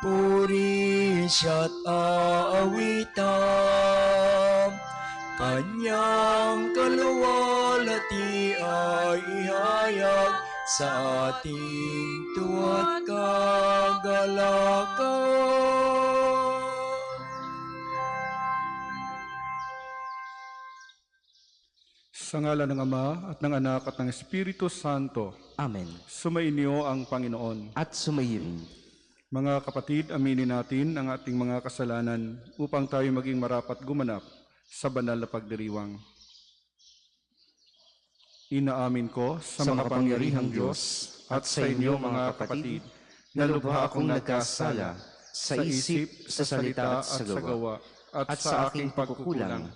Puri siya't aawitan, Kanyang kaluwalhati ay ihayag sa ating tuwa't kagalakan. Sa ngalan ng Ama at ng Anak at ng Espiritu Santo. Amen. Sumainyo ang Panginoon. At sumayo rin. Mga kapatid, aminin natin ang ating mga kasalanan upang tayo maging marapat gumanap sa banal na pagdiriwang. Inaamin ko sa makapangyarihang Diyos at sa inyo mga kapatid, na lubha akong nagkasala sa isip, sa salita at sa gawa, at sa aking pagkukulang.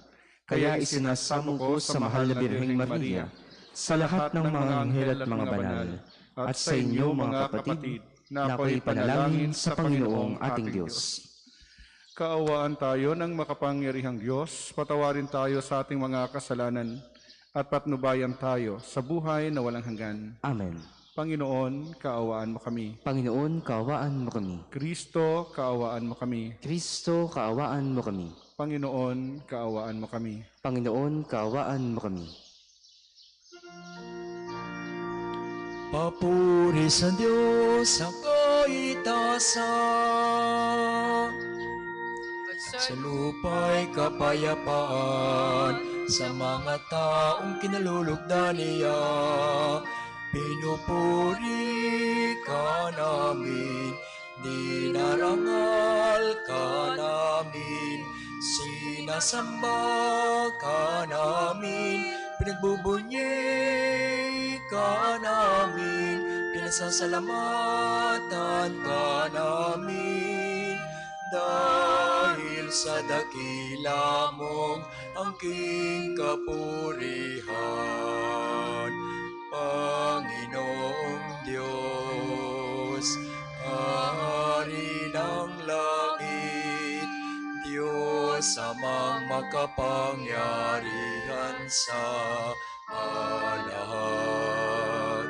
Kaya isinasamo ko sa mahal na Birheng Maria, sa lahat ng mga anghel at mga banal, at sa inyo mga kapatid, na ako'y panalangin sa Panginoong ating Diyos. Kaawaan tayo ng makapangyarihang Diyos, patawarin tayo sa ating mga kasalanan, at patnubayan tayo sa buhay na walang hanggan. Amen. Panginoon, kaawaan mo kami. Panginoon, kaawaan mo kami. Kristo, kaawaan mo kami. Kristo, kaawaan mo kami. Panginoon, kaawaan mo kami. Panginoon, kaawaan mo kami. Papuri sa Diyos sa kaitaasan, sa lupa'y kapayapaan, sa mga taong kinalulugdan niya. Pinupuri ka namin, dinarangal ka namin, sinasamba ka namin, pinagbubunyi ka namin, pinasasalamatan ka namin. Dahil sa dakila mong angking kapurihan, Panginoong Diyos, Hari ng langit, Diyos amang makapangyarihan sa lahat.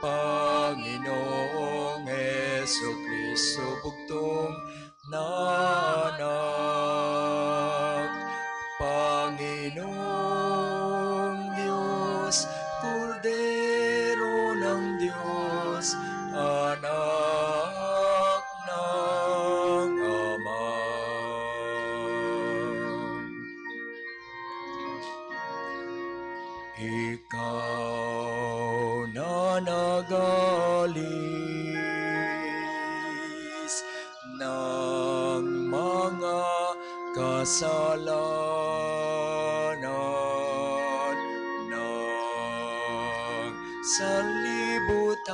Panginoong Jesucristo, bugtong na anak. Panginoong Diyos, Kordero ng Diyos, anak ng Ama. Ikaw na nagalis ng mga kasalanan ng sanlibutan,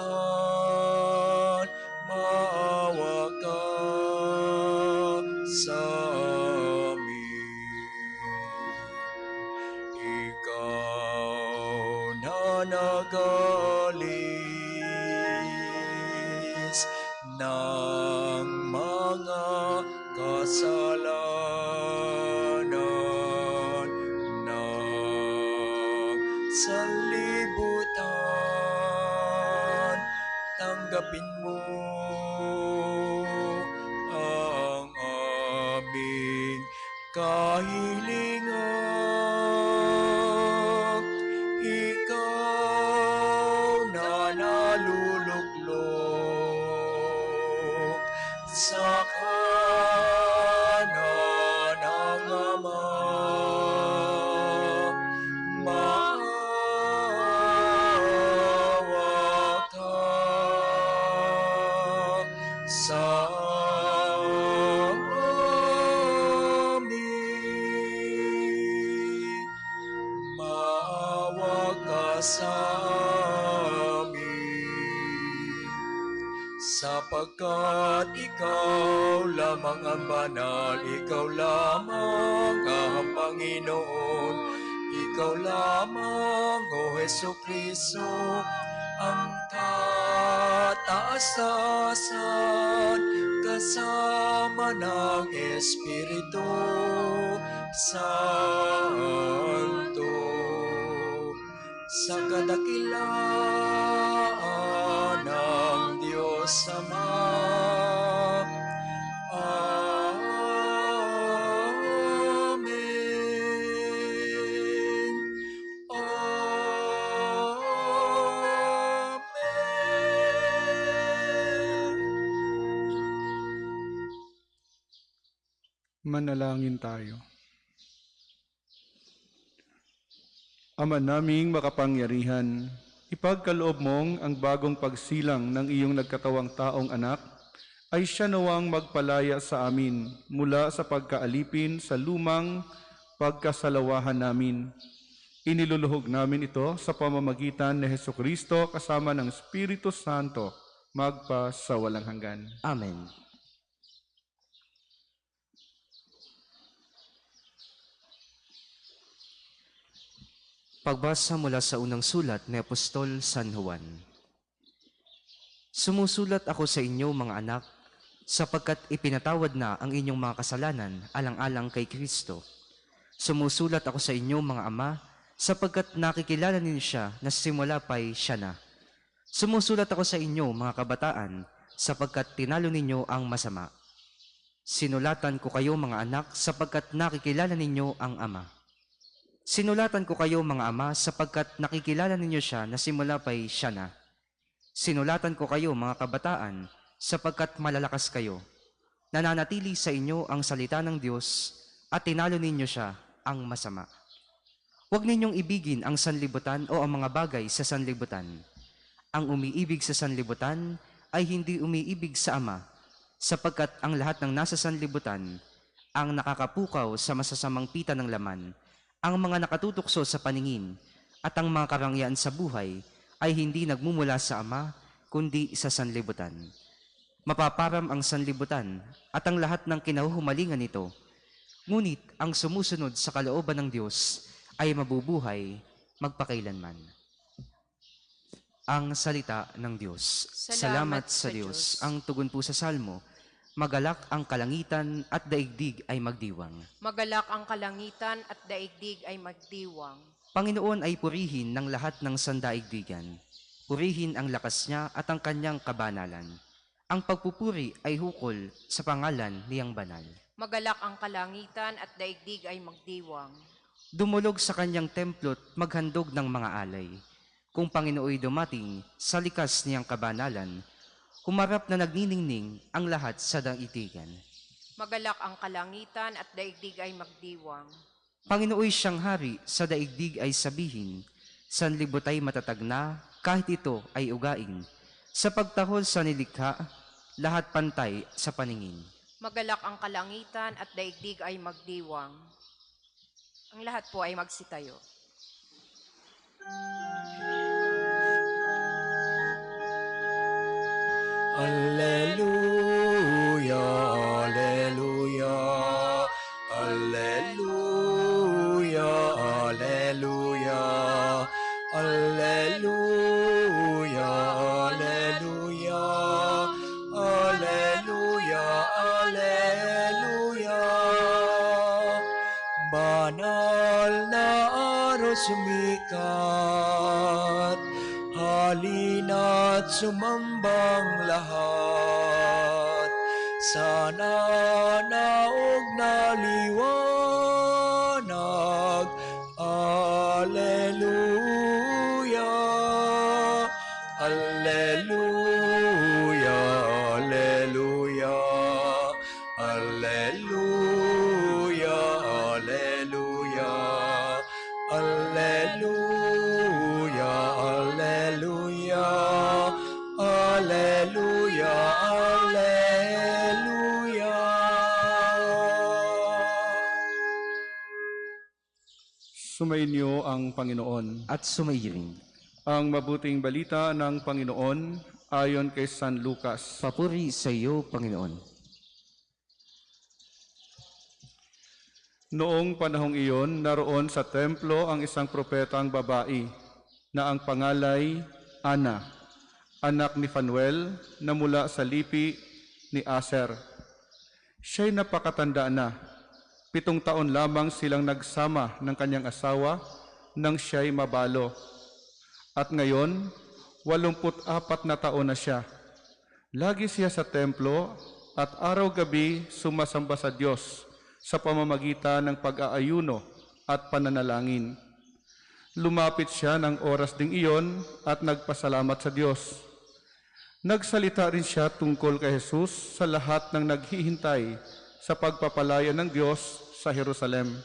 maawa ka sa amin. Ikaw na nagalis ng mga kasalanan ng sanlibutan, tanggapin mo ang aming kahilingan. Ikaw na naluluklok sa kanan ng Ama, maawa ka sa amin, maawa ka sa amin, sapagkat ikaw lamang ang banal, ikaw lamang ang Panginoon, ikaw lamang, O Jesucristo, ang kataas-taasan, kasama ng Espiritu Santo, sa kadakilaan ng Diyos Ama, Manalangin tayo. Ama naming makapangyarihan, ipagkaloob mong ang bagong pagsilang ng iyong nagkatawang taong anak ay siya nawang magpalaya sa amin mula sa pagkaalipin sa lumang pagkasalawahan namin. Iniluluhog namin ito sa pamamagitan ni Hesukristo kasama ng Espiritu Santo magpa sa walang hanggan. Amen. Pagbasa mula sa unang sulat ni Apostol San Juan. Sumusulat ako sa inyo, mga anak, sapagkat ipinatawad na ang inyong mga kasalanan alang-alang kay Kristo. Sumusulat ako sa inyo, mga ama, sapagkat nakikilala ninyo siya na simula pa'y siya na. Sumusulat ako sa inyo, mga kabataan, sapagkat tinalo ninyo ang masama. Sinulatan ko kayo, mga anak, sapagkat nakikilala ninyo ang Ama. Sinulatan ko kayo, mga ama, sapagkat nakikilala ninyo siya na simula pa'y siya na. Sinulatan ko kayo, mga kabataan, sapagkat malalakas kayo. Nananatili sa inyo ang salita ng Diyos at tinalo ninyo siya ang masama. Huwag ninyong ibigin ang sanlibutan o ang mga bagay sa sanlibutan. Ang umiibig sa sanlibutan ay hindi umiibig sa Ama, sapagkat ang lahat ng nasa sanlibutan ang nakakapukaw sa masasamang pita ng laman, ang mga nakatutukso sa paningin at ang mga karangyaan sa buhay ay hindi nagmumula sa Ama, kundi sa sanlibutan. Mapaparam ang sanlibutan at ang lahat ng kinahuhumalingan nito, ngunit ang sumusunod sa kalooban ng Diyos ay mabubuhay magpakailanman. Ang salita ng Diyos. Salamat sa Diyos. Ang tugon po sa Salmo, magalak ang kalangitan at daigdig ay magdiwang. Magalak ang kalangitan at daigdig ay magdiwang. Panginoon ay purihin ng lahat ng sandaigdigan. Purihin ang lakas niya at ang kanyang kabanalan. Ang pagpupuri ay hukol sa pangalan niyang banal. Magalak ang kalangitan at daigdig ay magdiwang. Dumulog sa kanyang templo't maghandog ng mga alay. Kung Panginooy dumating sa likas niyang kabanalan, humarap na nagniningning ang lahat sa daigdigan. Magalak ang kalangitan at daigdig ay magdiwang. Panginooy siyang hari, sa daigdig ay sabihin, sanlibot ay matatag na, kahit ito ay ugain. Sa pagtahol sa nilikha, lahat pantay sa paningin. Magalak ang kalangitan at daigdig ay magdiwang. Ang lahat po ay magsitayo. Alleluia, alleluia, alleluia, alleluia, alleluia, alleluia, alleluia, alleluia. Banal na araw sumikat, halina't sumambang lahat. Sana naog na liwanag. Alleluia, alleluia, alleluia, alleluia, alleluia, alleluia, alleluia, alleluia, alleluia. Sumainyo ang Panginoon. At sumairing. Ang mabuting balita ng Panginoon ayon kay San Lucas. Papuri sa iyo, Panginoon. Noong panahong iyon, naroon sa templo ang isang propetang babae na ang pangalay Ana, anak ni Fanuel na mula sa lipi ni Aser. Siya'y napakatanda na. 7 taon lamang silang nagsama ng kanyang asawa nang siya'y mabalo. At ngayon, 84 na taon na siya. Lagi siya sa templo at araw-gabi sumasamba sa Diyos sa pamamagitan ng pag-aayuno at pananalangin. Lumapit siya ng oras ding iyon at nagpasalamat sa Diyos. Nagsalita rin siya tungkol kay Jesus sa lahat ng naghihintay sa pagpapalaya ng Diyos sa Jerusalem.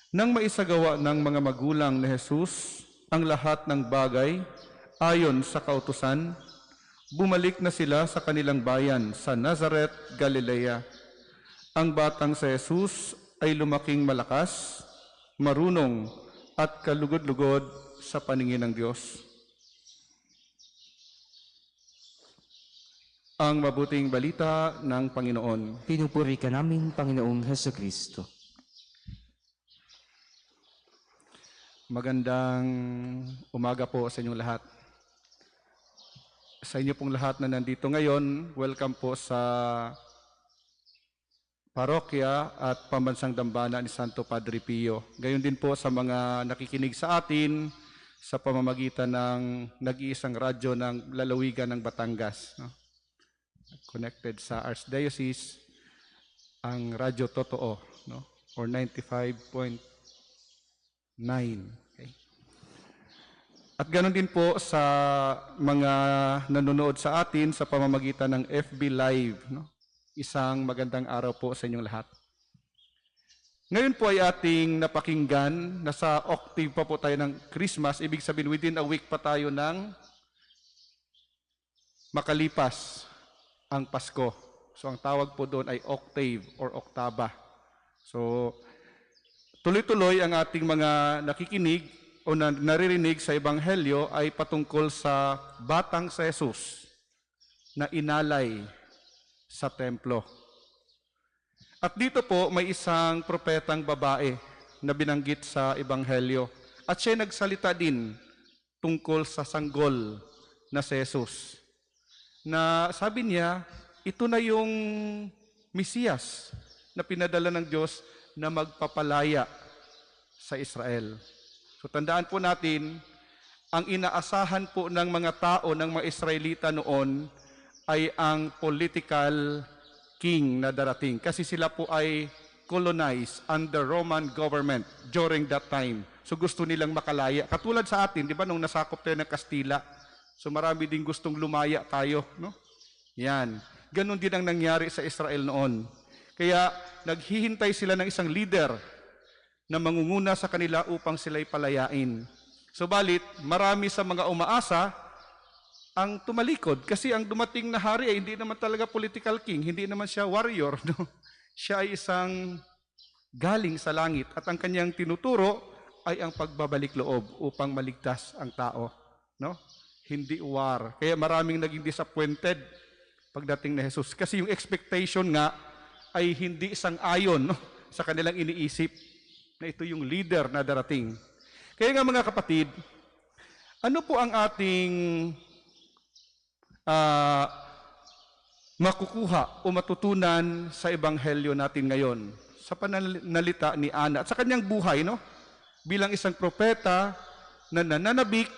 Nang maisagawa ng mga magulang ni Jesus ang lahat ng bagay ayon sa kautusan, bumalik na sila sa kanilang bayan sa Nazareth, Galilea. Ang batang si Jesus ay lumaking malakas, marunong at kalugod-lugod sa paningin ng Diyos. Ang mabuting balita ng Panginoon. Pinupuri ka namin, Panginoong Hesukristo. Magandang umaga po sa inyong lahat. Sa inyo pong lahat na nandito ngayon, welcome po sa parokya at pambansang dambana ni Santo Padre Pio. Gayon din po sa mga nakikinig sa atin sa pamamagitan ng nag-iisang radyo ng lalawigan ng Batangas. Connected sa Archdiocese, ang Radyo Totoo, or 95.9. Okay. At ganoon din po sa mga nanonood sa atin sa pamamagitan ng FB Live. Isang magandang araw po sa inyong lahat. Ngayon po ay ating napakinggan, nasa octave pa po tayo ng Christmas, ibig sabihin within a week pa tayo ng makalipas ang Pasko. So ang tawag po doon ay octave or oktaba. So tuloy-tuloy ang ating mga nakikinig o naririnig sa Ebanghelyo ay patungkol sa batang si Jesus na inalay sa templo. At dito po may isang propetang babae na binanggit sa Ebanghelyo. At siya nagsalita din tungkol sa sanggol na si Jesus. Na sabi niya, ito na yung Mesiyas na pinadala ng Diyos na magpapalaya sa Israel. So tandaan po natin, ang inaasahan po ng mga tao, ng mga Israelita noon, ay ang political king na darating. Kasi sila po ay colonized under Roman government during that time. So gusto nilang makalaya. Katulad sa atin, di ba, nung nasakop tayo ng Kastila, so marami din gustong lumaya tayo, no? Yan. Ganon din ang nangyari sa Israel noon. Kaya naghihintay sila ng isang leader na mangunguna sa kanila upang sila'y palayain. Subalit, marami sa mga umaasa ang tumalikod. Kasi ang dumating na hari ay hindi naman talaga political king, hindi naman siya warrior. No? Siya ay isang galing sa langit at ang kanyang tinuturo ay ang pagbabalik loob upang maligtas ang tao. No? Hindi war. Kaya maraming naging disappointed pagdating na Jesus. Kasi yung expectation nga ay hindi sang-ayon, no, sa kanilang iniisip na ito yung leader na darating. Kaya nga mga kapatid, ano po ang ating makukuha o matutunan sa Ebanghelyo natin ngayon? Sa pananalita ni Ana at sa kanyang buhay, no? Bilang isang propeta na nananabik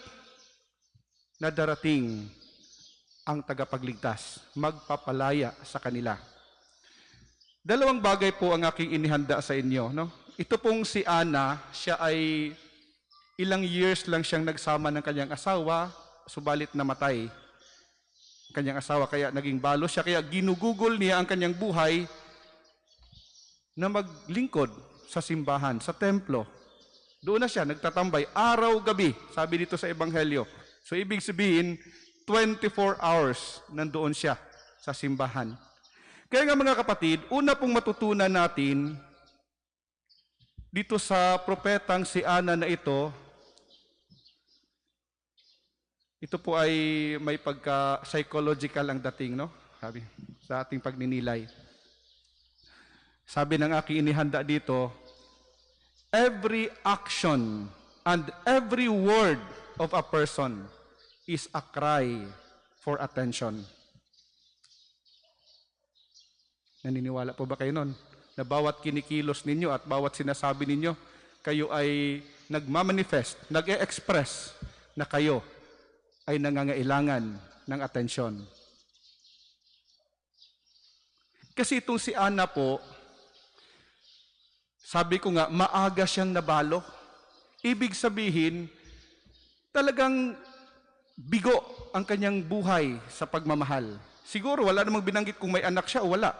na darating ang tagapagligtas, magpapalaya sa kanila. Dalawang bagay po ang aking inihanda sa inyo. No? Ito pong si Ana, siya ay ilang years lang siyang nagsama ng kanyang asawa, subalit namatay kanyang asawa, kaya naging balo siya, kaya ginugugol niya ang kanyang buhay na maglingkod sa simbahan, sa templo. Doon na siya, nagtatambay, araw-gabi, sabi dito sa Ebanghelyo. So, ibig sabihin, 24 hours nandoon siya sa simbahan. Kaya nga mga kapatid, una pong matutunan natin dito sa propetang si Ana na ito po ay may pagka-psychological ang dating, no? Sabi, sa ating pagninilay. Sabi ng aking inihanda dito, every action and every word of a person is a cry for attention. Naniniwala po ba kayo nun? Na bawat kinikilos ninyo at bawat sinasabi ninyo, kayo ay nagmamanifest, nag-e-express na kayo ay nangangailangan ng atensyon. Kasi itong si Ana po, sabi ko nga, maaga siyang nabalo. Ibig sabihin, talagang bigo ang kanyang buhay sa pagmamahal. Siguro wala namang binanggit kung may anak siya o wala.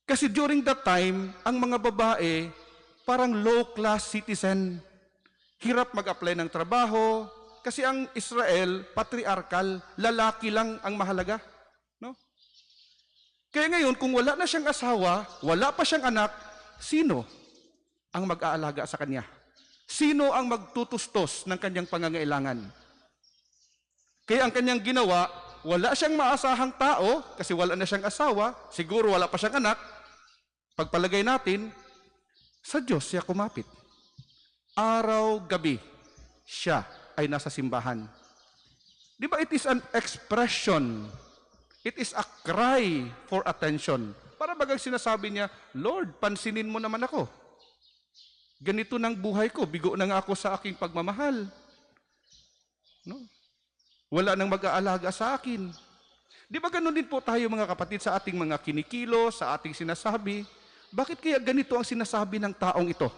Kasi during that time, ang mga babae, parang low-class citizen. Hirap mag-apply ng trabaho. Kasi ang Israel, patriarchal, lalaki lang ang mahalaga. No? Kaya ngayon, kung wala na siyang asawa, wala pa siyang anak, sino ang mag-aalaga sa kanya? Sino ang magtutustos ng kanyang pangangailangan? Kaya ang kanyang ginawa, wala siyang maasahang tao, kasi wala na siyang asawa, siguro wala pa siyang anak. Pagpalagay natin, sa Diyos siya kumapit. Araw-gabi, siya ay nasa simbahan. Di ba it is an expression, it is a cry for attention. Para bagang sinasabi niya, Lord, pansinin mo naman ako. Ganito ng buhay ko, bigo na nga ako sa aking pagmamahal. No? Wala nang mag-aalaga sa akin. Di ba ganun din po tayo mga kapatid sa ating mga kinikilo, sa ating sinasabi? Bakit kaya ganito ang sinasabi ng taong ito?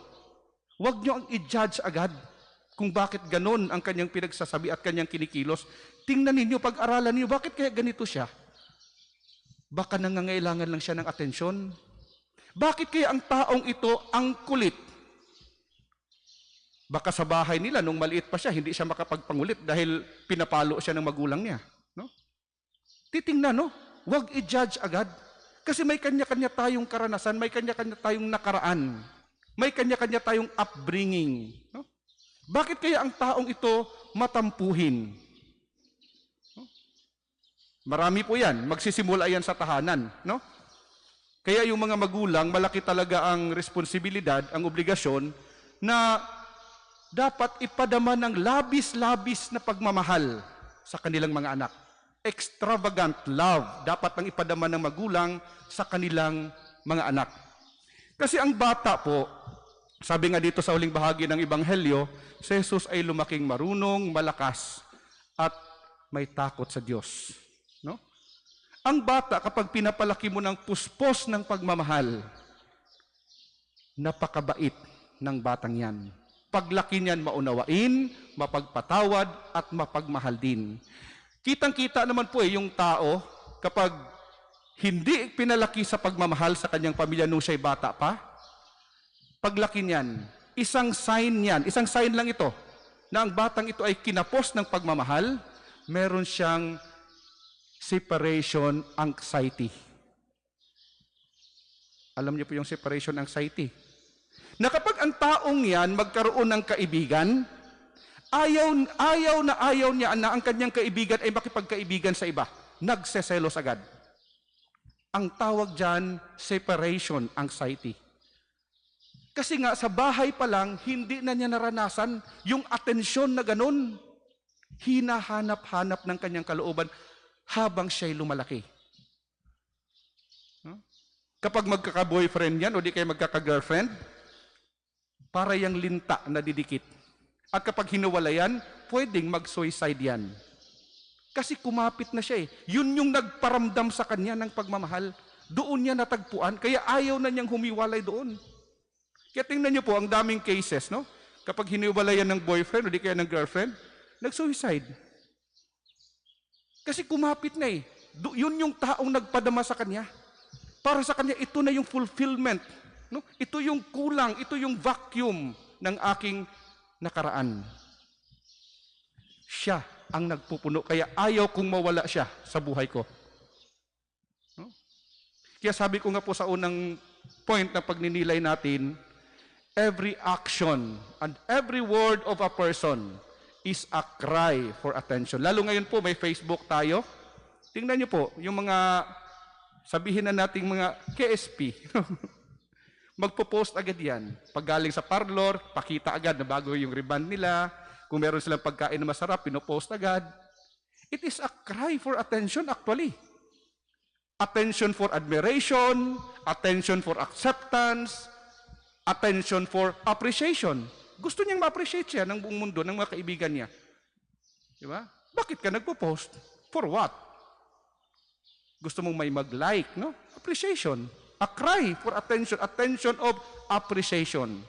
Huwag nyo ang i-judge agad kung bakit ganun ang kanyang pinagsasabi at kanyang kinikilos. Tingnan ninyo, pag-aralan ninyo, bakit kaya ganito siya? Baka nangangailangan lang siya ng atensyon. Bakit kaya ang taong ito ang kulit? Baka sa bahay nila, nung maliit pa siya, hindi siya makapagpangulit dahil pinapalo siya ng magulang niya. No? Titingnan, no? Huwag i-judge agad. Kasi may kanya-kanya tayong karanasan, may kanya-kanya tayong nakaraan, may kanya-kanya tayong upbringing. No? Bakit kaya ang taong ito matampuhin? No? Marami po yan. Magsisimula yan sa tahanan. No? Kaya yung mga magulang, malaki talaga ang responsibilidad, ang obligasyon, na dapat ipadama ng labis-labis na pagmamahal sa kanilang mga anak. Extravagant love dapat ang ipadama ng magulang sa kanilang mga anak. Kasi ang bata po, sabi nga dito sa huling bahagi ng Ebanghelyo, si Jesus ay lumaking marunong, malakas, at may takot sa Diyos. No? Ang bata, kapag pinapalaki mo ng puspos ng pagmamahal, napakabait ng batang yan. Paglaki niyan, maunawain, mapagpatawad, at mapagmahal din. Kitang-kita naman po yung tao, kapag hindi pinalaki sa pagmamahal sa kanyang pamilya nung siya'y bata pa, paglaki niyan, isang sign lang ito, na ang batang ito ay kinapos ng pagmamahal, meron siyang separation anxiety. Alam niyo po yung separation anxiety? Na kapag ang taong yan magkaroon ng kaibigan, ayaw niya na ang kanyang kaibigan ay makipagkaibigan sa iba. Nagseselos agad. Ang tawag dyan, separation anxiety. Kasi nga sa bahay pa lang, hindi na niya naranasan yung atensyon na ganun. Hinahanap-hanap ng kanyang kalooban habang siya'y lumalaki. Kapag magkaka-boyfriend yan o di kayo magkaka-girlfriend, para yung linta na didikit. At kapag hinuwalayan, pwedeng mag-suicide yan. Kasi kumapit na siya eh. Yun yung nagparamdam sa kanya ng pagmamahal. Doon niya natagpuan, kaya ayaw na niyang humiwalay doon. Kaya tingnan niyo po, ang daming cases, no? Kapag hiniwalayan ng boyfriend o di kaya ng girlfriend, nag-suicide. Kasi kumapit na eh. Yun yung taong nagpadama sa kanya. Para sa kanya, ito na yung fulfillment. No? Ito yung kulang, ito yung vacuum ng aking nakaraan. Siya ang nagpupuno, kaya ayaw kong mawala siya sa buhay ko. No? Kaya sabi ko nga po sa unang point na pagninilay natin, every action and every word of a person is a cry for attention. Lalo ngayon po, may Facebook tayo. Tingnan niyo po, yung mga, sabihin na nating mga KSP, magpo-post agad yan. Pag galing sa parlor, pakita agad na bago yung ribbon nila. Kung meron silang pagkain na masarap, pinopost agad. It is a cry for attention actually. Attention for admiration, attention for acceptance, attention for appreciation. Gusto niyang ma-appreciate siya ng buong mundo, ng mga kaibigan niya. Di ba? Bakit ka nagpo-post? For what? Gusto mong may mag-like, no? Appreciation. A cry for attention, attention of appreciation.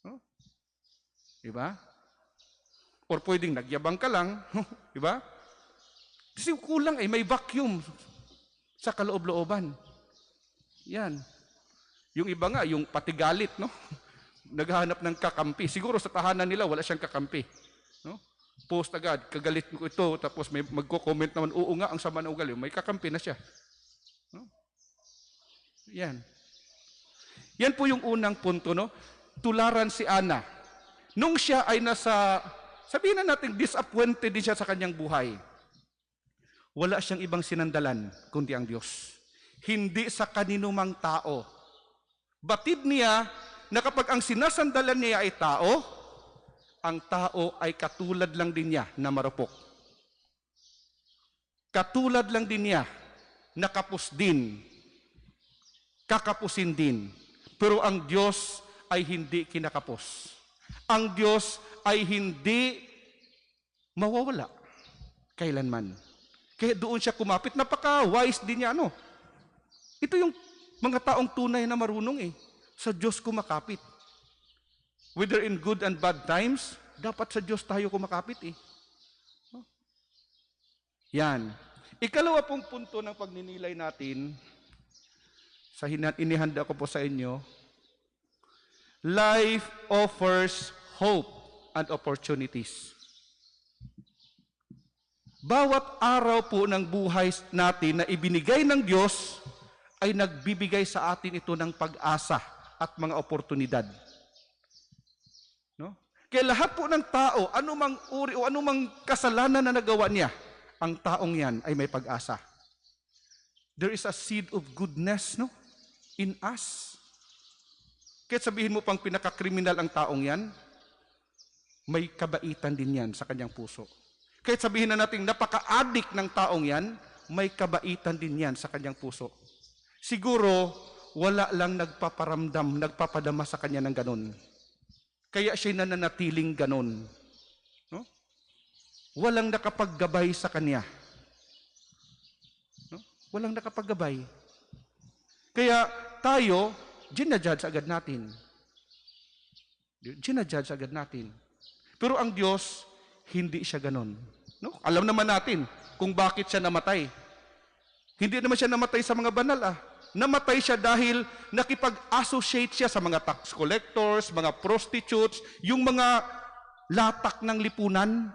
No? Diba? Or pwedeng nagyabang ka lang, diba? Kasi kulang may vacuum sa kaloob-looban. Yan. Yung iba nga, yung patigalit, no? Naghahanap ng kakampi. Siguro sa tahanan nila, wala siyang kakampi. No? Post agad, kagalit ko ito, tapos may magko-comment naman, oo nga, ang sama ng ugali. May kakampi na siya. No? Yan. Yan po yung unang punto, no? Tularan si Ana. Nung siya ay nasa, sabihin na natin, disappointed din siya sa kanyang buhay. Wala siyang ibang sinandalan, kundi ang Diyos. Hindi sa kanino mang tao. Batid niya na kapag ang sinasandalan niya ay tao, ang tao ay katulad lang din niya na marupok. Katulad lang din niya na kapos din, kakapusin din. Pero ang Diyos ay hindi kinakapos. Ang Diyos ay hindi mawawala kailanman. Kaya doon siya kumapit. Napaka-wise din niya, ano? Ito yung mga taong tunay na marunong sa Diyos kumakapit. Whether in good and bad times, dapat sa Diyos tayo kumakapit No? Yan. Ikalawa pong punto ng pagninilay natin, sa inihanda ko po sa inyo, life offers hope and opportunities. Bawat araw po ng buhay natin na ibinigay ng Diyos, ay nagbibigay sa atin ito ng pag-asa at mga oportunidad. No? Kaya lahat po ng tao, anumang uri o anumang kasalanan na nagawa niya, ang taong yan ay may pag-asa. There is a seed of goodness, no, in us. Kaya sabihin mo pang pinakakriminal ang taong yan, may kabaitan din yan sa kanyang puso. Kaya sabihin na natin napaka-addict ng taong yan, may kabaitan din yan sa kanyang puso. Siguro, wala lang nagpaparamdam, nagpapadama sa kanya ng ganon. Kaya siya nananatiling ganon. No? Walang nakapaggabay sa kanya. No? Walang nakapaggabay. Kaya tayo, ginajudge agad natin. Ginajudge agad natin. Pero ang Diyos, hindi siya ganon. No? Alam naman natin kung bakit siya namatay. Hindi naman siya namatay sa mga banal Namatay siya dahil nakipag-associate siya sa mga tax collectors, mga prostitutes, yung mga latak ng lipunan.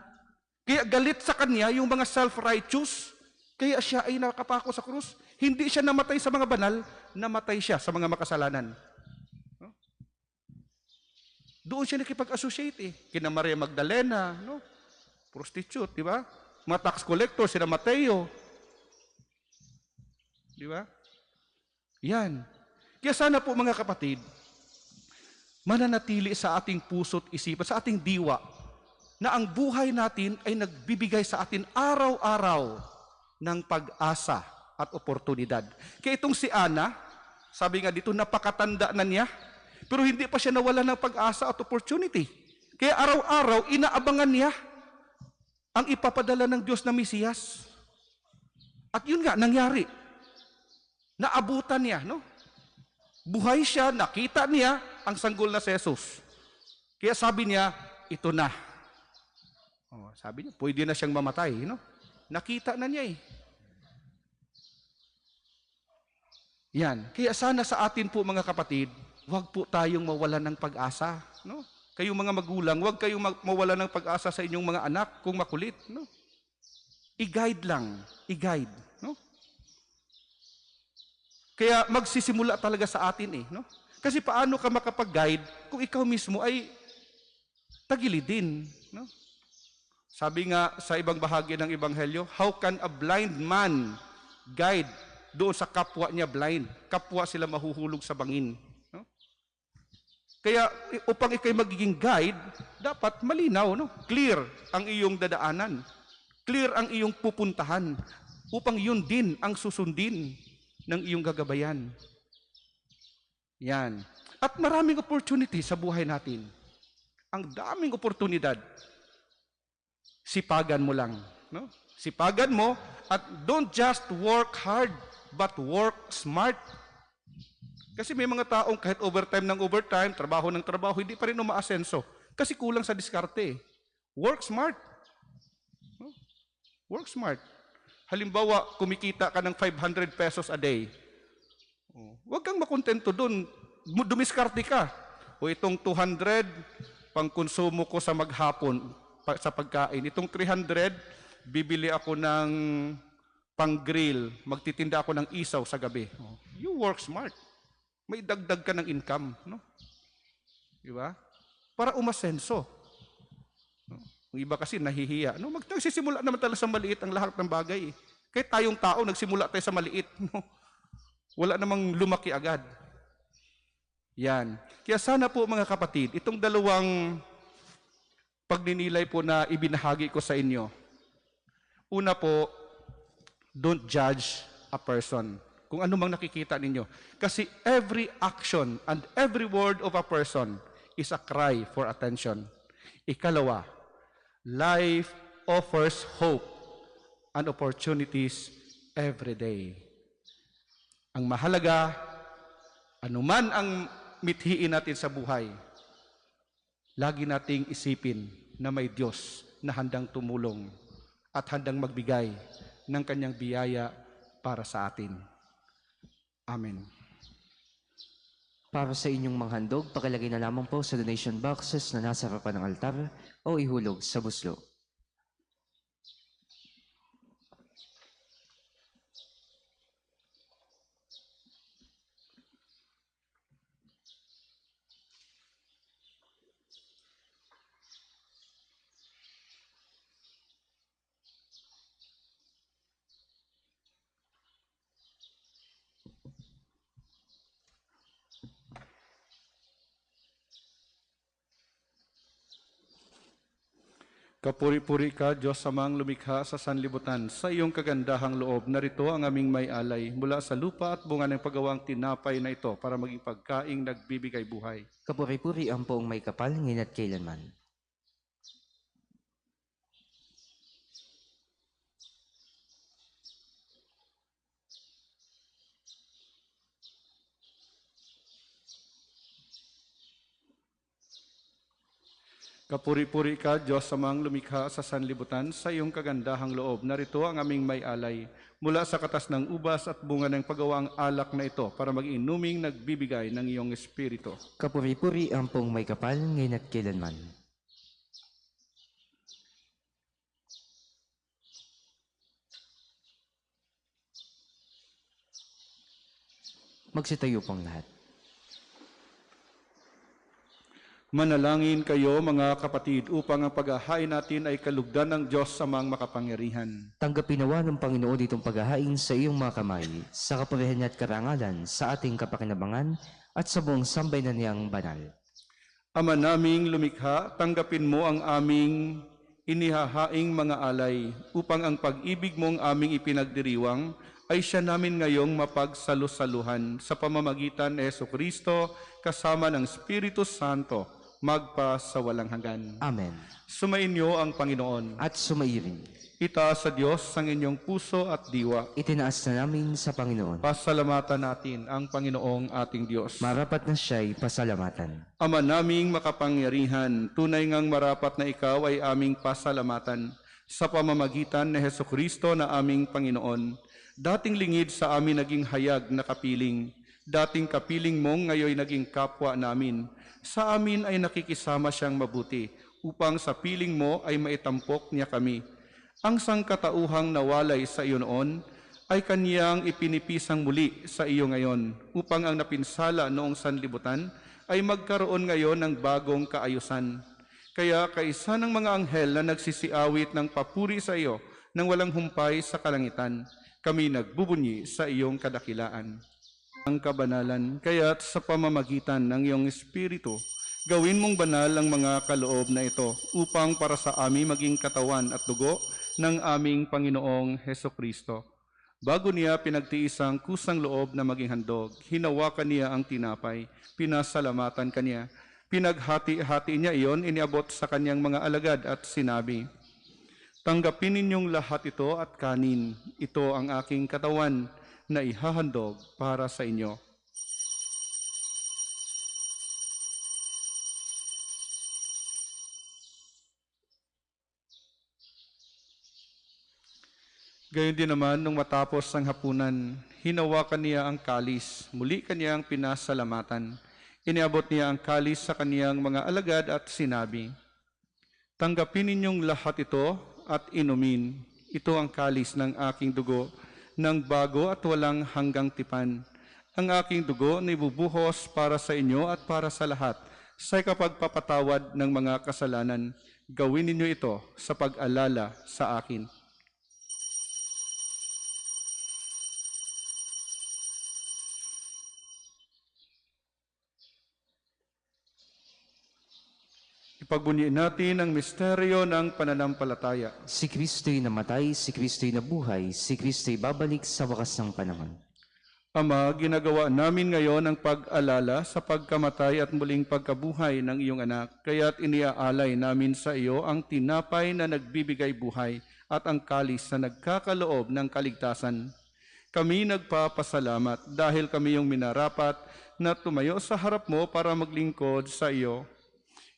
Kaya galit sa kanya yung mga self-righteous. Kaya siya ay nakapako sa krus. Hindi siya namatay sa mga banal, namatay siya sa mga makasalanan. No? Doon siya nakipag-associate Kina Maria Magdalena, no? Prostitute, di ba? Mga tax collectors, sina Mateo. Di ba? Yan. Kaya sana po mga kapatid, mananatili sa ating puso't isipan, sa ating diwa, na ang buhay natin ay nagbibigay sa atin araw-araw ng pag-asa at oportunidad. Kaya itong si Ana, sabi nga dito, napakatanda na niya, pero hindi pa siya nawala ng pag-asa at opportunity. Kaya araw-araw, inaabangan niya ang ipapadala ng Diyos na Mesiyas. At yun nga, nangyari. Naabutan niya, no? Buhay siya, nakita niya ang sanggol na si Jesus. Kaya sabi niya, ito na. Sabi niya, pwede na siyang mamatay, no? Nakita na niya Yan. Kaya sana sa atin po mga kapatid, huwag po tayong mawalan ng pag-asa, no? Kayong mga magulang, huwag kayong mawalan ng pag-asa sa inyong mga anak kung makulit, no? I-guide lang, i-guide, no? Kaya magsisimula talaga sa atin no? Kasi paano ka makapag-guide kung ikaw mismo ay tagilidin, no? Sabi nga sa ibang bahagi ng Ebanghelyo, how can a blind man guide doon sa kapwa niya blind? Kapwa sila mahuhulog sa bangin, no? Kaya upang ikay magiging guide, dapat malinaw, no? Clear ang iyong dadaanan. Clear ang iyong pupuntahan upang yun din ang susundin ng iyong gagabayan. Yan. At maraming opportunity sa buhay natin. Ang daming oportunidad. Sipagan mo lang. No? Sipagan mo at don't just work hard, but work smart. Kasi may mga taong kahit overtime ng overtime, trabaho ng trabaho, hindi pa rin umaasenso. Kasi kulang sa diskarte. Work smart. No? Work smart. Halimbawa, kumikita ka ng 500 pesos a day. Huwag kang makontento doon. Dumiskarte ka. O itong 200, pang konsumo ko sa maghapon, sa pagkain. Itong 300, bibili ako ng pang-grill. Magtitinda ako ng isaw sa gabi. You work smart. May dagdag ka ng income. No? Di ba? Para umasenso. Yung iba kasi nahihiya. No? Magsisimula naman talaga sa maliit ang lahat ng bagay. Kahit tayong tao, nagsimula tayo sa maliit. No? Wala namang lumaki agad. Yan. Kaya sana po mga kapatid, itong dalawang pagninilay po na ibinahagi ko sa inyo. Una po, don't judge a person. Kung ano mang nakikita ninyo. Kasi every action and every word of a person is a cry for attention. Ikalawa, life offers hope and opportunities every day. Ang mahalaga, anuman ang mithiin natin sa buhay, lagi nating isipin na may Diyos na handang tumulong at handang magbigay ng kanyang biyaya para sa atin. Amen. Para sa inyong manghandog, pakilagay na lamang po sa donation boxes na nasa harapan ng altar o ihulog sa buslo. Kapuri-puri ka, Diyos Amang lumikha sa sanlibutan. Sa iyong kagandahang loob, narito ang aming may alay mula sa lupa at bunga ng paggawang tinapay na ito para maging pagkaing nagbibigay buhay. Kapuri-puri ang poong may kapal, ngayon at kailanman. Kapuri-puri ka, Diyos Amang lumikha sa sanlibutan. Sa iyong kagandahang loob, narito ang aming may alay mula sa katas ng ubas at bunga ng paggawang alak na ito para maging inuming nagbibigay ng iyong espiritu. Kapuri-puri ang poong may kapal, ngayon at kailanman. Magsitayo pong lahat. Manalangin kayo mga kapatid upang ang paghahain natin ay kalugdan ng Diyos Amang makapangyarihan. Tanggapin nawa ng Panginoon itong paghahain sa iyong mga kamay, sa kapurihan niya at karangalan, sa ating kapakinabangan at sa buong sambay na niyang banal. Ama naming lumikha, tanggapin mo ang aming inihahaing mga alay upang ang pag-ibig mong aming ipinagdiriwang ay siya namin ngayong mapagsalusaluhan sa pamamagitan ni Jesucristo kasama ng Espiritu Santo magpa sa walang hanggan. Amen. Sumainyo ang Panginoon. At sumairin. Itaas sa Diyos ang inyong puso at diwa. Itinaas na namin sa Panginoon. Pasalamatan natin ang Panginoong ating Diyos. Marapat na siya'y pasalamatan. Ama naming makapangyarihan, tunay ngang marapat na ikaw ay aming pasalamatan sa pamamagitan ni Jesucristo na aming Panginoon. Dating lingid sa amin naging hayag na kapiling. Dating kapiling mong ngayon naging kapwa namin. Sa amin ay nakikisama siyang mabuti, upang sa piling mo ay maitampok niya kami. Ang sangkatauhang nawalay sa iyo noon, ay kaniyang ipinipisang muli sa iyo ngayon, upang ang napinsala noong sanlibutan ay magkaroon ngayon ng bagong kaayusan. Kaya kaisa ng mga anghel na nagsisiawit ng papuri sa iyo nang walang humpay sa kalangitan, kami nagbubunyi sa iyong kadakilaan. Ang kabanalan, kaya't sa pamamagitan ng iyong Espiritu, gawin mong banal ang mga kaloob na ito upang para sa amin maging katawan at dugo ng aming Panginoong Hesukristo. Bago niya pinagtiis ang kusang loob na maging handog, hinawakan niya ang tinapay, pinasalamatan kaniya, pinaghati-hati niya iyon, iniabot sa kanyang mga alagad at sinabi, "Tanggapin ninyong lahat ito at kanin, ito ang aking katawan, na ihahandog para sa inyo." Gayon din naman, nung matapos ang hapunan, hinawakan niya ang kalis, muli kaniyang pinasalamatan. Iniabot niya ang kalis sa kaniyang mga alagad at sinabi, "Tanggapin ninyong lahat ito at inumin. Ito ang kalis ng aking dugo, ng bago at walang hanggang tipan. Ang aking dugo na ibubuhos para sa inyo at para sa lahat, sa kapagpapatawad ng mga kasalanan. Gawin ninyo ito sa pag-alala sa akin." Ipagbunyiin natin ang misteryo ng pananampalataya. Si Kristo'y namatay, si Kristo'y nabuhay, si Kristo'y babalik sa wakas ng panahon. Ama, ginagawa namin ngayon ang pag-alala sa pagkamatay at muling pagkabuhay ng iyong anak. Kaya't iniaalay namin sa iyo ang tinapay na nagbibigay buhay at ang kalis na nagkakaloob ng kaligtasan. Kami nagpapasalamat dahil kami yung minarapat na tumayo sa harap mo para maglingkod sa iyo.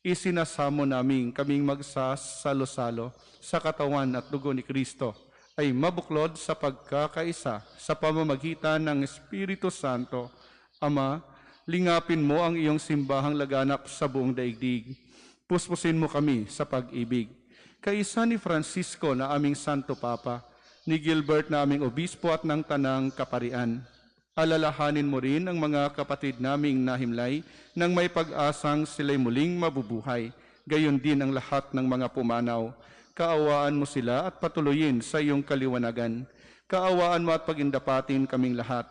Isinasamo namin kaming magsasalo-salo sa katawan at dugo ni Kristo ay mabuklod sa pagkakaisa sa pamamagitan ng Espiritu Santo. Ama, lingapin mo ang iyong simbahang laganap sa buong daigdig. Puspusin mo kami sa pag-ibig. Kaisa ni Francisco na aming Santo Papa, ni Gilbert na aming Obispo at ng Tanang Kaparian. Alalahanin mo rin ang mga kapatid naming nahimlay nang may pag-asang sila'y muling mabubuhay, gayon din ang lahat ng mga pumanaw. Kaawaan mo sila at patuloyin sa iyong kaliwanagan. Kaawaan mo at pagindapatin kaming lahat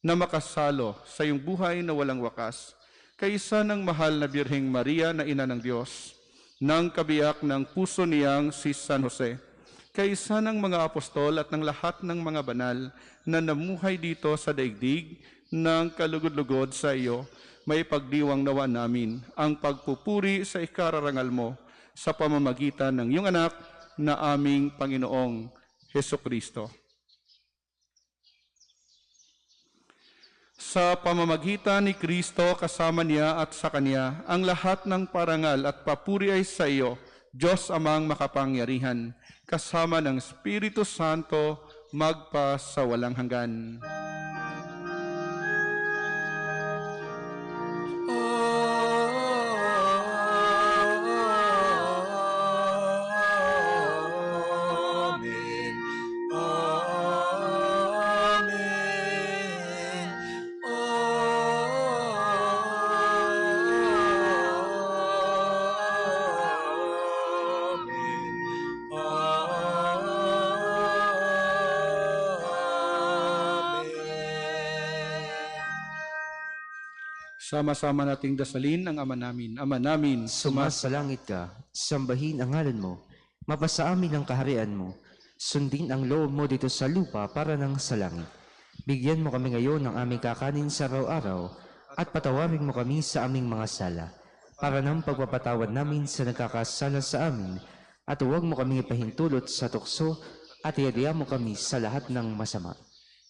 na makasalo sa iyong buhay na walang wakas. Kaisa ng mahal na Birheng Maria na Ina ng Diyos, ng kabiyak ng puso niyang si San Jose, kaisa ng mga apostol at ng lahat ng mga banal na namuhay dito sa daigdig ng kalugod-lugod sa iyo, may pagdiwang nawa namin ang pagpupuri sa ikararangal mo sa pamamagitan ng iyong anak na aming Panginoong Hesukristo. Sa pamamagitan ni Kristo kasama niya at sa Kanya, ang lahat ng parangal at papuri ay sa iyo, Diyos Amang makapangyarihan, kasama ng Espiritu Santo, magpa sa walang hanggan. Amen. Amen. Sama-sama nating dasalin ang Ama namin. Ama namin, Sumasalangit ka, sambahin ang ngalan mo, mapasa amin ang kaharian mo, sundin ang loob mo dito sa lupa para nang sa langit. Bigyan mo kami ngayon ng aming kakanin sa araw-araw, at patawarin mo kami sa aming mga sala, para nang pagpapatawad namin sa nagkakasala sa amin, at huwag mo kami ipahintulot sa tukso, at iadya mo kami sa lahat ng masama.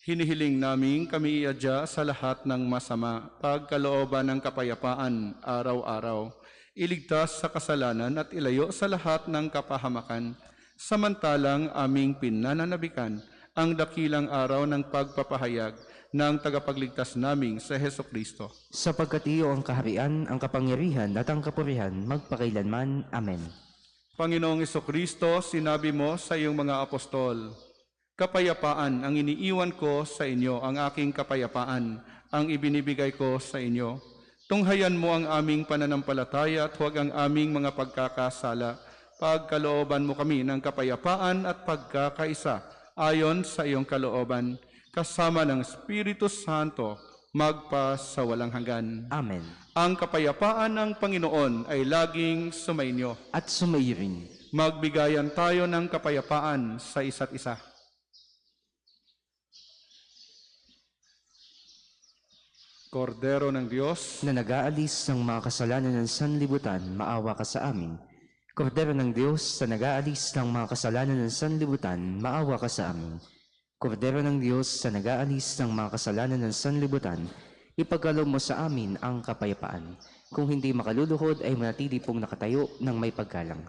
hinihiling namin kami iadya sa lahat ng masama, pagkalooban ng kapayapaan araw-araw, iligtas sa kasalanan at ilayo sa lahat ng kapahamakan, samantalang aming pinananabikan ang dakilang araw ng pagpapahayag ng tagapagligtas naming sa Hesukristo. Sapagkat iyo ang kaharian, ang kapangyarihan at ang kapurihan magpakailanman. Amen. Panginoong Hesukristo, sinabi mo sa iyong mga apostol, "Kapayapaan ang iniiwan ko sa inyo, ang aking kapayapaan ang ibinibigay ko sa inyo. Tunghayan mo ang aming pananampalataya at huwag ang aming mga pagkakasala. Pagkalooban mo kami ng kapayapaan at pagkakaisa ayon sa iyong kalooban, kasama ng Espiritu Santo, magpa sa walang hanggan." Amen. Ang kapayapaan ng Panginoon ay laging sumainyo. At sumairin. Magbigayan tayo ng kapayapaan sa isa't isa. Kordero ng Diyos, Na nag-aalis ng mga kasalanan ng sanlibutan, maawa ka sa amin. Kordero ng Diyos, na nag-aalis ng mga kasalanan ng sanlibutan, maawa ka sa amin. Kordero ng Diyos, na nag-aalis ng mga kasalanan ng sanlibutan, ipagkaloob mo sa amin ang kapayapaan. Kung hindi makaluluhod ay manatili pong nakatayo ng may paggalang.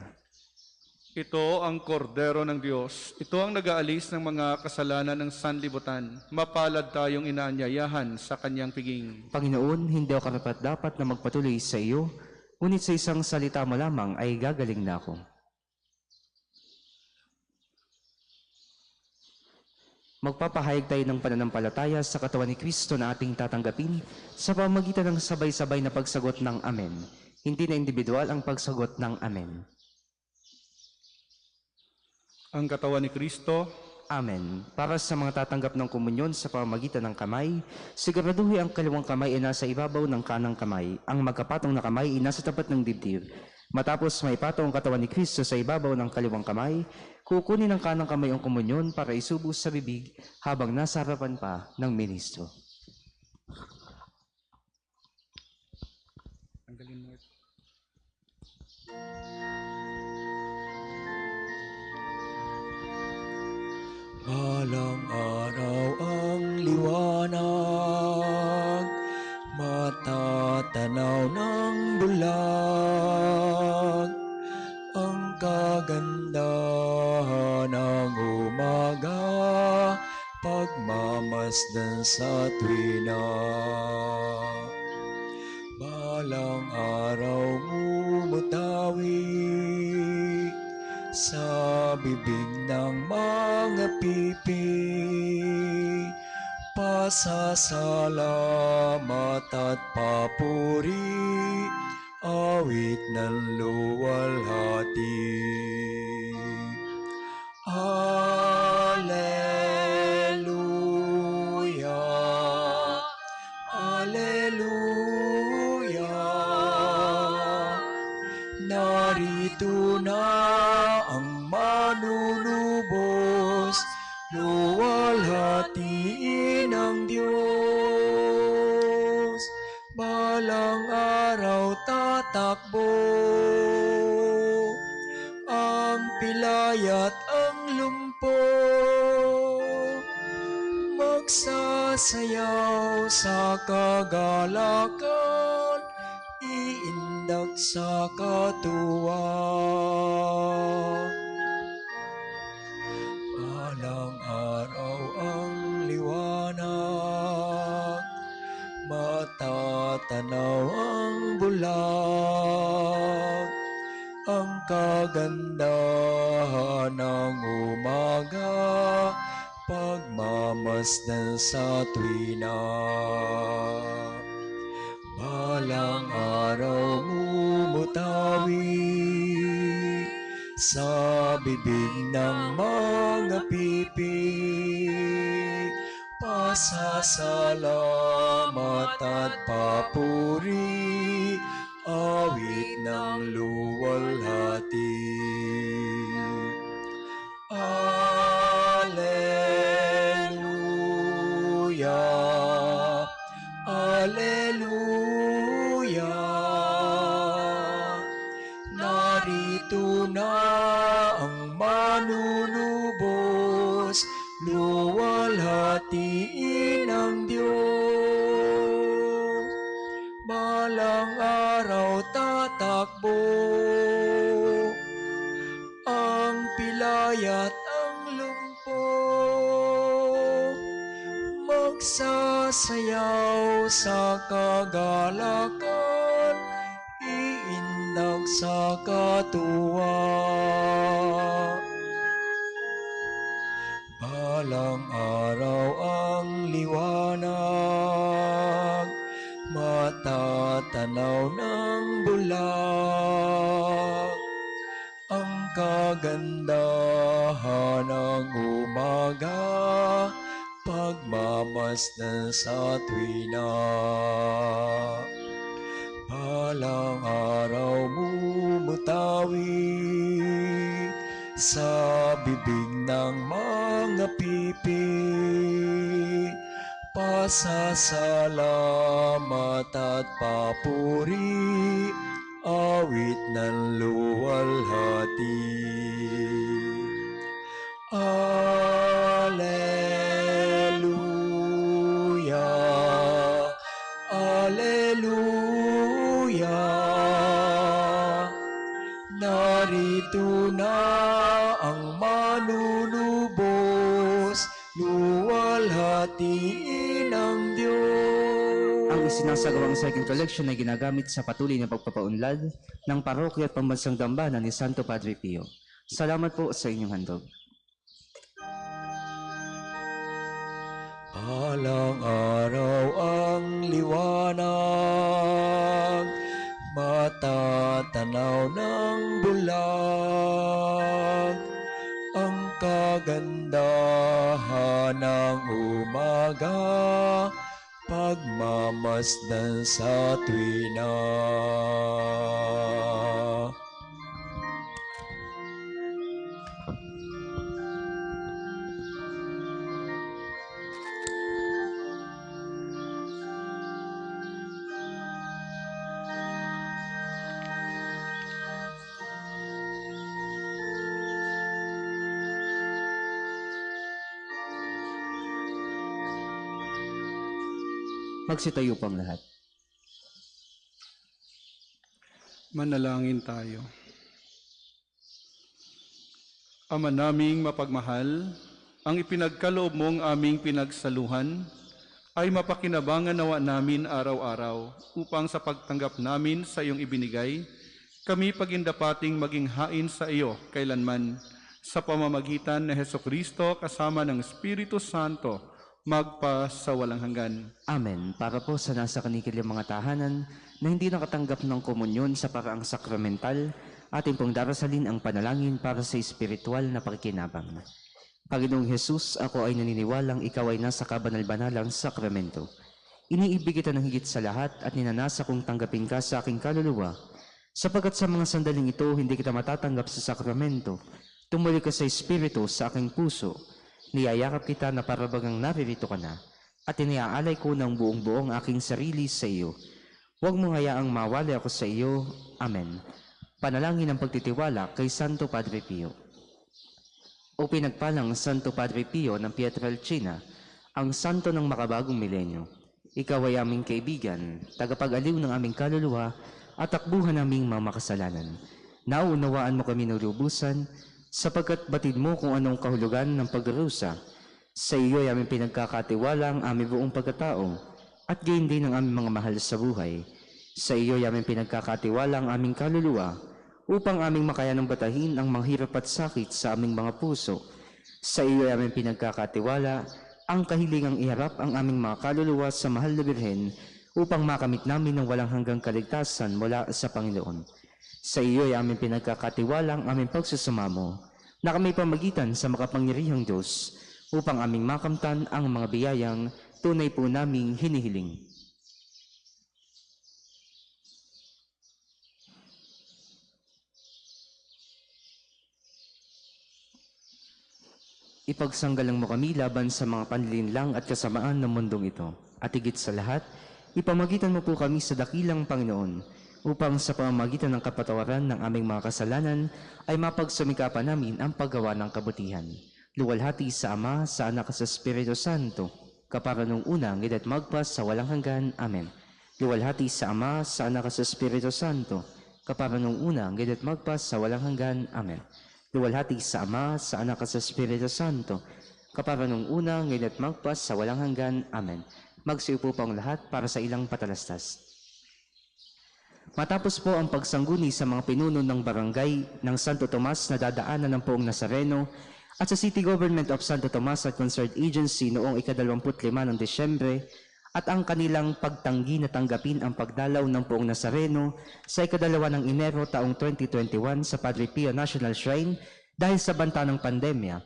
Ito ang kordero ng Diyos. Ito ang nag-aalis ng mga kasalanan ng sanlibutan. Mapalad tayong inaanyayahan sa kanyang piging. Panginoon, hindi ako karapat-dapat na magpatuloy sa iyo, ngunit sa isang salita mo lamang ay gagaling na ako. Magpapahayag tayo ng pananampalataya sa katawan ni Kristo na ating tatanggapin sa pamamagitan ng sabay-sabay na pagsagot ng Amen. Hindi na individual ang pagsagot ng Amen. Ang katawan ni Kristo, Amen. Para sa mga tatanggap ng komunyon sa pamamagitan ng kamay, siguraduhin ang kaliwang kamay ay nasa ibabaw ng kanang kamay. Ang magkapatong na kamay ay nasa tapat ng dibdib. Matapos may patong ang katawan ni Kristo sa ibabaw ng kaliwang kamay, kukunin ng kanang kamay ang komunyon para isubos sa bibig habang nasa harapan pa ng ministro. tanggalin mo ito. Balang araw ang liwanag, matatanaw ng bulag, ang kagandahan ng umaga, pagmamasdan sa tuwina. Balang araw mumutawi sa bibig ng mga pipi, pasasalamat at papuri, awit ng luwalhati. Alleluia, Alleluia, narito na ang manunubos, luwalhatiin ang Diyos. Balang araw tatakbo ang pilay at ang lumpo, magsasayaw sa kagalakan, iindak sa katuwang. Balang araw ang liwanag, matatanaw ang bulag, ang kagandahan ng umaga, pagmamasdan sa tuwina. Balang araw mumutawi sa bibig ng mga pipi, pasasalamat at papuri, awit ng luwalhati. Alleluia, Alleluia, narito na ang manunubos, luwalhatiin ang Diyos. Balang araw tatakbo ang pilay at ang lumpo, magsasayaw sa kagalakan, iindak sa katuwang. Balang araw ang liwanag, matatanaw ng bulag, ang kagandahan ng umaga, pagmamasdan sa tuwina. Balang araw mumutawi sa bibig ng mga pipi, pasasalamat at papuri, awit ng luwalhati. Alleluia, Alleluia, narito narito na ang manunubos, luwalhatiin ang Diyos. Ang isinasagawang second collection ay ginagamit sa patuloy na pagpapaunlad ng parokya at pambansang dambana ni Santo Padre Pio. Salamat po sa inyong handog. Balang araw ang liwanag, matatanaw ng bulag, ang kagandahan ng umaga, pagmamasdan sa tuwina. Magsitayo po ang lahat. Manalangin tayo. Ama naming mapagmahal, ang ipinagkaloob mong aming pinagsaluhan ay mapakinabangan nawa namin araw-araw upang sa pagtanggap namin sa iyong ibinigay, kami pagindapating maging hain sa iyo kailanman sa pamamagitan ni Hesukristo kasama ng Espiritu Santo magpa sa walang hanggan. Amen. Para po sa nasa kanikilang mga tahanan na hindi nakatanggap ng komunyon sa paraang sakramental, atin pong darasalin ang panalangin para sa espiritual na pakikinabang. Panginoong Hesus, ako ay naniniwalang ikaw ay nasa kabanal-banalang sakramento. Iniibig kita ng higit sa lahat at ninanasa kong tanggapin ka sa aking kaluluwa. Sapagkat sa mga sandaling ito, hindi kita matatanggap sa sakramento. Tumuli ka sa espiritu sa aking puso. Niyayakap kita na parabagang naririto ka na at iniaalay ko ng buong-buong aking sarili sa iyo. Huwag mo hayaang mawali ako sa iyo. Amen. Panalangin ng pagtitiwala kay Santo Padre Pio. O pinagpalang Santo Padre Pio ng Pietrelcina, ang santo ng makabagong milenyo. Ikaw ay aming kaibigan, tagapag-aliw ng aming kaluluwa at takbuhan naming mga makasalanan. Nauunawaan mo kami ng lubusan, sapagkat batid mo kung anong kahulugan ng pagdurusa. Sa iyo ay aming pinagkakatiwala ang aming buong pagkatao at gayon din ang aming mga mahal sa buhay. Sa iyo ay aming pinagkakatiwala ang aming kaluluwa upang aming makayanang batahin ang mga hirap at sakit sa aming mga puso. Sa iyo ay aming pinagkakatiwala ang kahilingang iharap ang aming mga kaluluwa sa mahal na Birhen upang makamit namin ng walang hanggang kaligtasan mula sa Panginoon. Sa iyo ay aming pinagkakatiwala ang aming pagsusumamo na kami pamagitan sa makapangyarihang Diyos upang aming makamtan ang mga biyayang tunay po naming hinihiling. Ipagsanggalang mo kami laban sa mga panlilinlang at kasamaan ng mundong ito. At higit sa lahat, ipamagitan mo po kami sa dakilang Panginoon upang sa pamamagitan ng kapatawaran ng aming mga kasalanan ay mapagsumikapan namin ang paggawa ng kabutihan. Luwalhati sa Ama, sa Anak, sa Espiritu Santo, kapara nung una, ngayon at magpas sa walang hanggan. Amen. Luwalhati sa Ama, sa Anak, sa Espiritu Santo, kapara nung una, ngayon at magpas sa walang hanggan. Amen. Luwalhati sa Ama, sa Anak, sa Espiritu Santo, kapara nung una, ngayon at magpas sa walang hanggan. Amen. Magsiupo po ang lahat para sa ilang patalastas. Matapos po ang pagsangguni sa mga pinuno ng barangay ng Santo Tomas na dadaanan ng Poong Nazareno at sa City Government of Santo Tomas at Concert Agency noong ika-25 ng Disyembre at ang kanilang pagtanggi na tanggapin ang pagdalaw ng Poong Nazareno sa ika-2 ng Enero taong 2021 sa Padre Pio National Shrine dahil sa banta ng pandemya.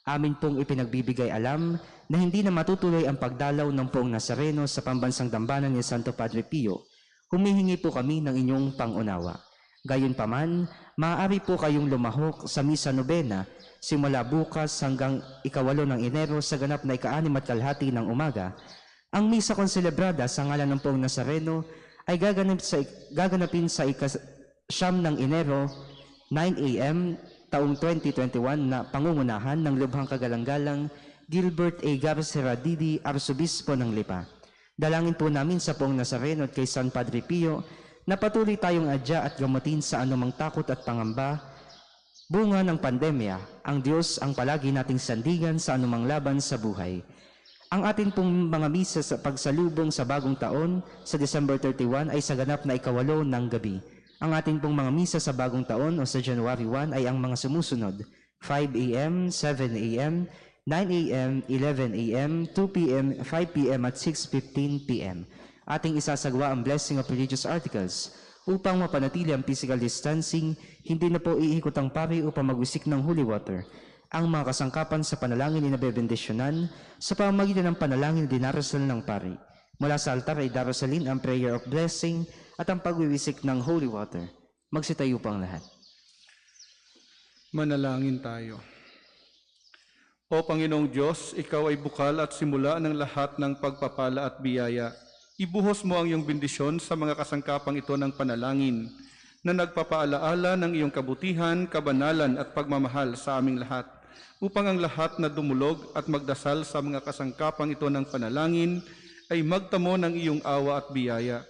Amin pong ipinagbibigay alam na hindi na matutuloy ang pagdalaw ng Poong Nazareno sa pambansang dambana ni Santo Padre Pio. Humihingi po kami ng inyong pangunawa. Gayunpaman, maaari po kayong lumahok sa Misa Nobena simula bukas hanggang ika-8 ng Enero sa ganap na ika-6:30 ng umaga. Ang Misa konselebrada sa ngalan ng Poong Nazareno ay gaganapin sa ika-9 ng Enero, 9 a.m. taong 2021 na pangungunahan ng Lubhang Kagalang-galang Gilbert A. Garcera Didi, Arsobispo ng Lipa. Dalangin po namin sa Poong Nazareno at kay San Padre Pio na patuloy tayong adya at gamutin sa anumang takot at pangamba Bunga ng pandemya, ang Diyos ang palagi nating sandigan sa anumang laban sa buhay. Ang atin pong mga misa sa pagsalubong sa bagong taon sa December 31 ay sa ganap na ikawalo ng gabi. Ang atin pong mga misa sa bagong taon o sa January 1 ay ang mga sumusunod: 5 a.m., 7 a.m., 9 a.m., 11 a.m., 2 p.m., 5 p.m. at 6:15 p.m. Ating isasagwa ang blessing of religious articles. Upang mapanatili ang physical distancing, hindi na po iikot ang pari upang mag-wisik ng holy water. Ang mga kasangkapan sa panalangin ay nabebendisyonan sa pamamagitan ng panalangin na dinarasal ng pari. Mula sa altar ay darasalin ang prayer of blessing at ang pagwiwisik ng holy water. Magsitayo po ang lahat. Manalangin tayo. O Panginoong Diyos, Ikaw ay bukal at simula ng lahat ng pagpapala at biyaya. Ibuhos mo ang iyong bendisyon sa mga kasangkapang ito ng panalangin na nagpapaalaala ng iyong kabutihan, kabanalan at pagmamahal sa aming lahat, upang ang lahat na dumulog at magdasal sa mga kasangkapang ito ng panalangin ay magtamo ng iyong awa at biyaya.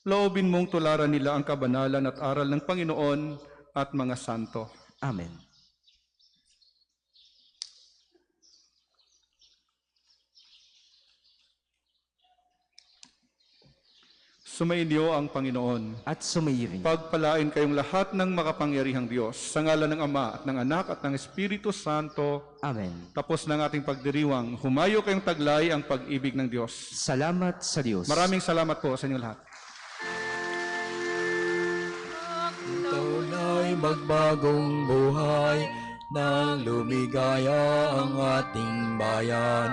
Loobin mong tularan nila ang kabanalan at aral ng Panginoon at mga santo. Amen. Sumainyo ang Panginoon. At sumairing. Pagpalain kayong lahat ng makapangyarihang Diyos, sa ngalan ng Ama at ng Anak at ng Espiritu Santo. Amen. Tapos ng ating pagdiriwang, humayo kayong taglay ang pag-ibig ng Diyos. Salamat sa Diyos. Maraming salamat po sa inyo lahat. Taon ay magbagong buhay, nang lumigaya ang ating bayan.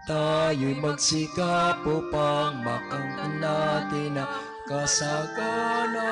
Tayo'y magsikap upang makamtan natin ang kasagana